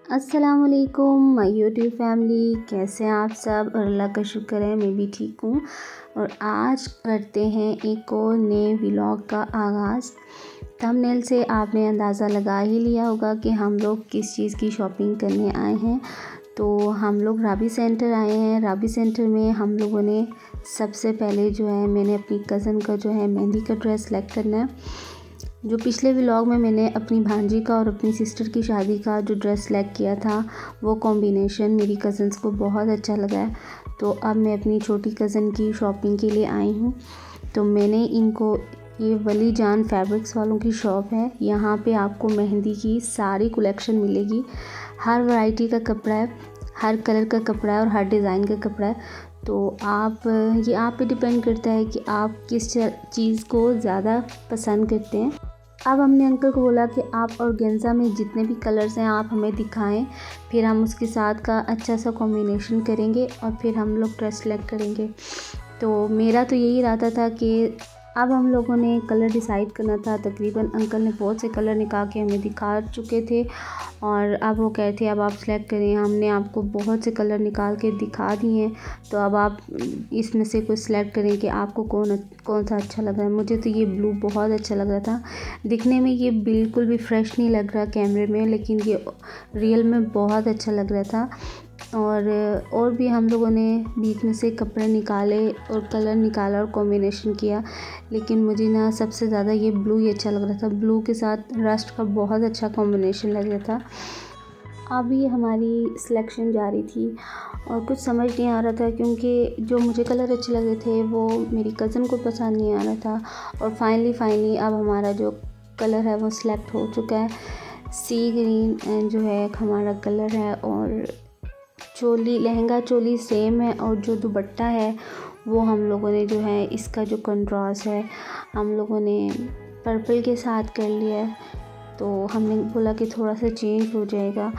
अस्सलामुअलैकुम my YouTube family, कैसे हैं आप सब। और अल्लाह का शुक्र है मैं भी ठीक हूँ। और आज करते हैं एक और नए व्लॉग का आगाज़। थंबनेल से आपने अंदाज़ा लगा ही लिया होगा कि हम लोग किस चीज़ की शॉपिंग करने आए हैं। तो हम लोग राबी सेंटर आए हैं। राबी सेंटर में हम लोगों ने सबसे पहले जो है मैंने अपनी कज़न का जो है मेहंदी का ड्रेस सेलेक्ट करना है। जो पिछले व्लॉग में मैंने अपनी भांजी का और अपनी सिस्टर की शादी का जो ड्रेस सेलेक्ट किया था, वो कॉम्बिनेशन मेरी कज़न्स को बहुत अच्छा लगा है। तो अब मैं अपनी छोटी कज़न की शॉपिंग के लिए आई हूँ। तो मैंने इनको, ये वली जान फैब्रिक्स वालों की शॉप है। यहाँ पे आपको मेहंदी की सारी कलेक्शन मिलेगी। हर वैरायटी का कपड़ा है, हर कलर का कपड़ा है और हर डिज़ाइन का कपड़ा है। तो ये आप पे डिपेंड करता है कि आप किस चीज़ को ज़्यादा पसंद करते हैं। अब हमने अंकल को बोला कि आप ऑर्गेन्जा में जितने भी कलर्स हैं आप हमें दिखाएं, फिर हम उसके साथ का अच्छा सा कॉम्बिनेशन करेंगे और फिर हम लोग ड्रेस सेलेक्ट करेंगे। तो मेरा तो यही इरादा था कि अब हम लोगों ने कलर डिसाइड करना था। तकरीबन अंकल ने बहुत से कलर निकाल के हमें दिखा चुके थे और अब वो कहे थे अब आप सेलेक्ट करें। हमने आपको बहुत से कलर निकाल के दिखा दिए हैं, तो अब आप इसमें से कोई सेलेक्ट करें कि आपको कौन सा अच्छा लग रहा है। मुझे तो ये ब्लू बहुत अच्छा लग रहा था। दिखने में ये बिल्कुल भी फ्रेश नहीं लग रहा कैमरे में, लेकिन ये रियल में बहुत अच्छा लग रहा था। और भी हम लोगों ने बीच में से कपड़े निकाले और कलर निकाला और कॉम्बिनेशन किया, लेकिन मुझे ना सबसे ज़्यादा ये ब्लू ही अच्छा लग रहा था। ब्लू के साथ रस्ट का बहुत अच्छा कॉम्बिनेशन लग रहा था। अभी हमारी सिलेक्शन जारी थी और कुछ समझ नहीं आ रहा था, क्योंकि जो मुझे कलर अच्छे लगे थे वो मेरी कज़न को पसंद नहीं आ रहा था। और फाइनली अब हमारा जो कलर है वो सिलेक्ट हो चुका है। सी ग्रीन एंड जो है हमारा कलर है, और चोली, लहंगा चोली सेम है, और जो दुपट्टा है वो हम लोगों ने जो है इसका जो कंट्रास्ट है हम लोगों ने पर्पल के साथ कर लिया है। तो हमने बोला कि थोड़ा सा चेंज हो जाएगा,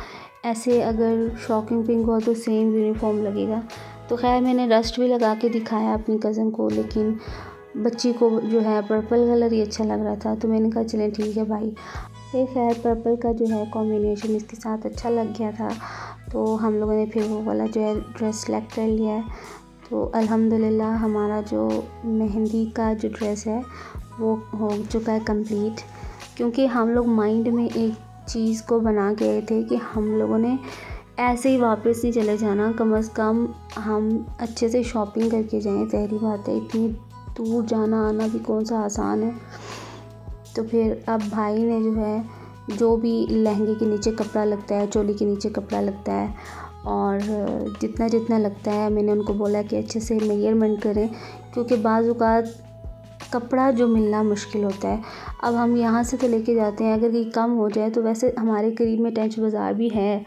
ऐसे अगर शॉकिंग पिंक हुआ तो सेम यूनिफॉर्म लगेगा। तो खैर मैंने रस्ट भी लगा के दिखाया अपनी कज़न को, लेकिन बच्ची को जो है पर्पल कलर ही अच्छा लग रहा था। तो मैंने कहा चलें ठीक है भाई। फिर खैर पर्पल का जो है कॉम्बिनेशन इसके साथ अच्छा लग गया था, तो हम लोगों ने फिर वो वाला जो है ड्रेस सेलेक्ट कर लिया है। तो अल्हम्दुलिल्लाह हमारा जो मेहंदी का जो ड्रेस है वो हो चुका है कंप्लीट। क्योंकि हम लोग माइंड में एक चीज़ को बना गए थे कि हम लोगों ने ऐसे ही वापस नहीं चले जाना, कम से कम हम अच्छे से शॉपिंग करके जाएं। पहली बात है, इतनी दूर जाना आना भी कौन सा आसान है। तो फिर अब भाई ने जो है जो भी लहंगे के नीचे कपड़ा लगता है, चोली के नीचे कपड़ा लगता है, और जितना जितना लगता है मैंने उनको बोला कि अच्छे से मेजरमेंट करें, क्योंकि बाज़ औक़ात कपड़ा जो मिलना मुश्किल होता है। अब हम यहाँ से तो लेके जाते हैं, अगर कहीं कम हो जाए तो वैसे हमारे करीब में टेंच बाज़ार भी है,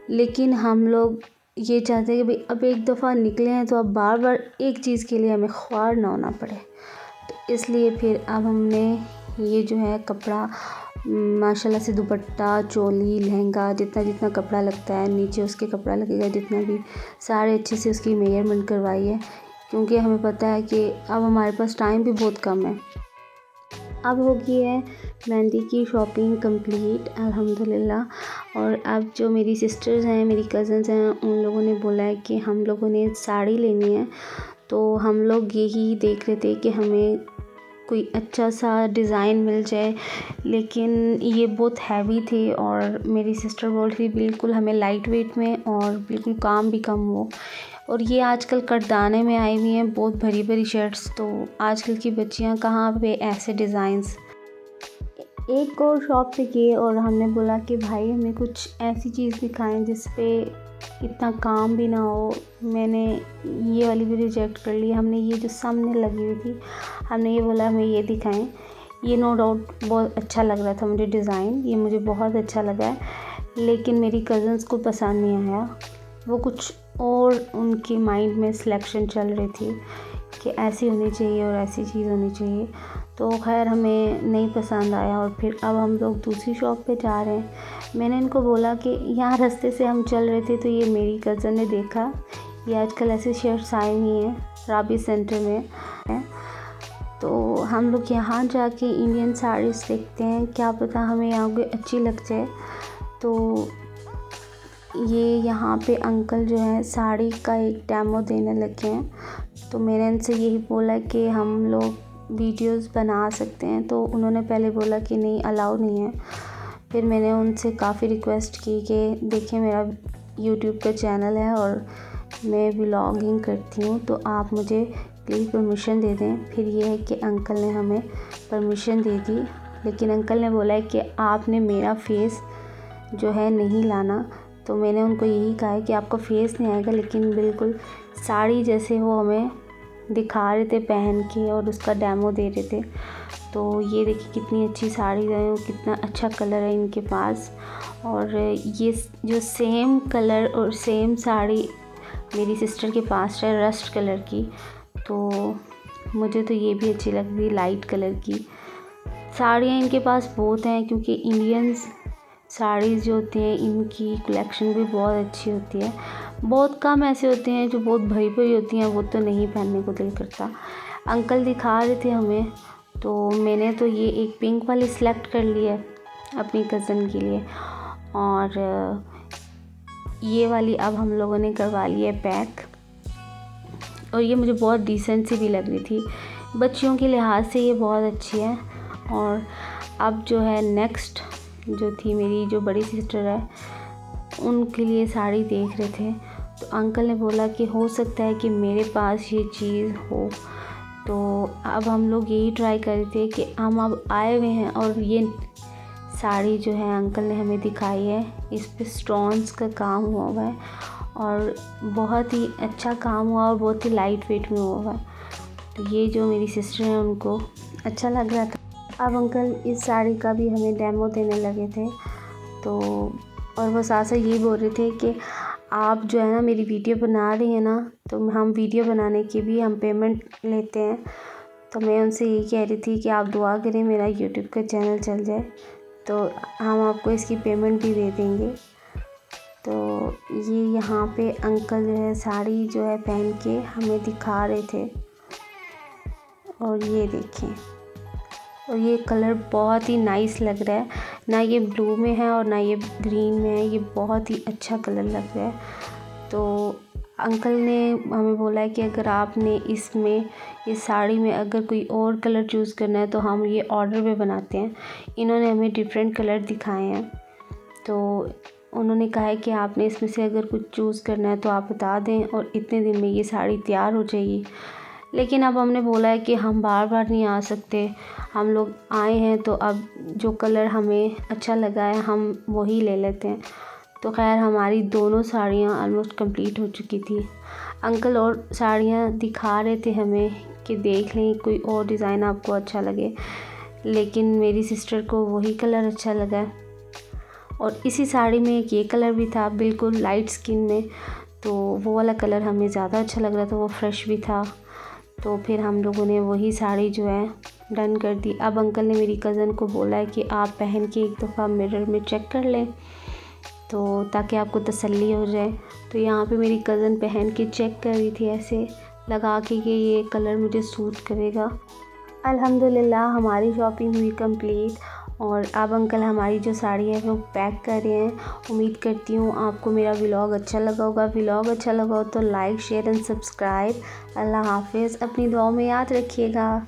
लेकिन हम लोग ये चाहते हैं कि भाई अब एक दफ़ा निकले हैं तो अब बार बार एक चीज़ के लिए हमें ख्वार ना होना पड़े। तो इसलिए फिर अब हमने ये जो है कपड़ा माशाल्लाह से दुपट्टा, चोली, लहंगा, जितना जितना कपड़ा लगता है नीचे उसके कपड़ा लगेगा जितना भी, सारे अच्छे से उसकी मेजरमेंट करवाई है। क्योंकि हमें पता है कि अब हमारे पास टाइम भी बहुत कम है। अब हो गई है मेहंदी की शॉपिंग कंप्लीट अल्हम्दुलिल्लाह। और अब जो मेरी सिस्टर्स हैं, मेरी कज़न्स हैं, उन लोगों ने बोला है कि हम लोगों ने साड़ी लेनी है। तो हम लोग यही देख रहे थे कि हमें कोई अच्छा सा डिज़ाइन मिल जाए, लेकिन ये बहुत हैवी थे और मेरी सिस्टर बोल रही बिल्कुल हमें लाइट वेट में और बिल्कुल काम भी कम हो। और ये आजकल करदाने में आई हुई हैं बहुत भरी भरी शर्ट्स, तो आजकल की बच्चियां कहाँ पे ऐसे डिज़ाइंस। एक और शॉप पे गए और हमने बोला कि भाई हमें कुछ ऐसी चीज़ दिखाएं जिस पे इतना काम भी ना हो। मैंने ये वाली भी रिजेक्ट कर ली। हमने ये जो सामने लगी हुई थी, हमने ये बोला हमें ये दिखाएं। ये नो डाउट बहुत अच्छा लग रहा था मुझे डिज़ाइन, ये मुझे बहुत अच्छा लगा है, लेकिन मेरी कज़न्स को पसंद नहीं आया। वो कुछ और उनके माइंड में सिलेक्शन चल रही थी कि ऐसी होनी चाहिए और ऐसी चीज़ होनी चाहिए। तो खैर हमें नहीं पसंद आया और फिर अब हम लोग दूसरी शॉप पे जा रहे हैं। मैंने इनको बोला कि यहाँ रास्ते से हम चल रहे थे तो ये मेरी कज़न ने देखा, ये आजकल ऐसी शर्ट्स आई हुई हैं राबी सेंटर में। तो हम लोग यहाँ जाके इंडियन साड़ीज़ देखते हैं, क्या पता हमें यहाँ कोई अच्छी लग जाए। तो ये यहाँ पे अंकल जो है साड़ी का एक डेमो देने लगे हैं। तो मैंने उनसे यही बोला कि हम लोग वीडियोस बना सकते हैं, तो उन्होंने पहले बोला कि नहीं, अलाउ नहीं है। फिर मैंने उनसे काफ़ी रिक्वेस्ट की कि देखिए मेरा यूट्यूब का चैनल है और मैं व्लॉगिंग करती हूँ, तो आप मुझे प्लीज़ परमिशन दे दें। फिर ये है कि अंकल ने हमें परमिशन दे दी, लेकिन अंकल ने बोला है कि आपने मेरा फेस जो है नहीं लाना। तो मैंने उनको यही कहा है कि आपका फेस नहीं आएगा, लेकिन बिल्कुल साड़ी जैसे वो हमें दिखा रहे थे पहन के और उसका डेमो दे रहे थे। तो ये देखिए कितनी अच्छी साड़ी है, कितना अच्छा कलर है इनके पास। और ये जो सेम कलर और सेम साड़ी मेरी सिस्टर के पास है, रस्ट कलर की, तो मुझे तो ये भी अच्छी लग रही, लाइट कलर की। साड़ियाँ इनके पास बहुत हैं, क्योंकि इंडियंस साड़ीज़ जो होती हैं इनकी कलेक्शन भी बहुत अच्छी होती है। बहुत कम ऐसे होते हैं जो बहुत भरी भरी होती हैं, वो तो नहीं पहनने को दिल करता। अंकल दिखा रहे थे हमें, तो मैंने तो ये एक पिंक वाली सिलेक्ट कर ली है अपनी कज़न के लिए, और ये वाली अब हम लोगों ने करवा ली है पैक। और ये मुझे बहुत डिसेंट सी भी लग रही थी, बच्चियों के लिहाज से ये बहुत अच्छी है। और अब जो है नेक्स्ट जो थी मेरी जो बड़ी सिस्टर है, उनके लिए साड़ी देख रहे थे। तो अंकल ने बोला कि हो सकता है कि मेरे पास ये चीज़ हो। तो अब हम लोग यही ट्राई कर रहे थे कि हम अब आए हुए हैं, और ये साड़ी जो है अंकल ने हमें दिखाई है, इस पे स्टोन्स का काम हुआ हुआ है और बहुत ही अच्छा काम हुआ और बहुत ही लाइट वेट में हुआ हुआ है। तो ये जो मेरी सिस्टर है उनको अच्छा लग रहा था। अब अंकल इस साड़ी का भी हमें डेमो देने लगे थे। तो और वो साथ साथ ये बोल रहे थे कि आप जो है ना मेरी वीडियो बना रही हैं ना, तो हम वीडियो बनाने की भी हम पेमेंट लेते हैं। तो मैं उनसे यही कह रही थी कि आप दुआ करें मेरा यूट्यूब का चैनल चल जाए, तो हम आपको इसकी पेमेंट भी दे देंगे। तो ये यहाँ पे अंकल जो है साड़ी जो है पहन के हमें दिखा रहे थे, और ये देखें, और ये कलर बहुत ही नाइस लग रहा है, ना ये ब्लू में है और ना ये ग्रीन में है, ये बहुत ही अच्छा कलर लग रहा है। तो अंकल ने हमें बोला है कि अगर आपने इसमें इस साड़ी में अगर कोई और कलर चूज़ करना है तो हम ये ऑर्डर पे बनाते हैं। इन्होंने हमें डिफरेंट कलर दिखाए हैं, तो उन्होंने कहा है कि आपने इसमें से अगर कुछ चूज़ करना है तो आप बता दें और इतने दिन में ये साड़ी तैयार हो जाएगी। लेकिन अब हमने बोला है कि हम बार बार नहीं आ सकते, हम लोग आए हैं तो अब जो कलर हमें अच्छा लगा है हम वही ले लेते हैं। तो खैर हमारी दोनों साड़ियाँ ऑलमोस्ट कंप्लीट हो चुकी थी। अंकल और साड़ियाँ दिखा रहे थे हमें कि देख लें कोई और डिज़ाइन आपको अच्छा लगे, लेकिन मेरी सिस्टर को वही कलर अच्छा लगा। और इसी साड़ी में एक ये कलर भी था बिल्कुल लाइट स्किन में, तो वो वाला कलर हमें ज़्यादा अच्छा लग रहा था, वो फ्रेश भी था। तो फिर हम लोगों ने वही साड़ी जो है डन कर दी। अब अंकल ने मेरी कज़न को बोला है कि आप पहन के एक दफ़ा मिरर में चेक कर लें, तो ताकि आपको तसल्ली हो जाए। तो यहाँ पे मेरी कज़न पहन के चेक कर रही थी ऐसे लगा के कि ये कलर मुझे सूट करेगा। अल्हम्दुलिल्लाह हमारी शॉपिंग हुई कंप्लीट, और अब अंकल हमारी जो साड़ी है वो पैक कर रहे हैं। उम्मीद करती हूँ आपको मेरा व्लॉग अच्छा लगा होगा। व्लॉग अच्छा लगा हो तो लाइक शेयर एंड सब्सक्राइब। अल्लाह हाफिज़, अपनी दुआओं में याद रखिएगा।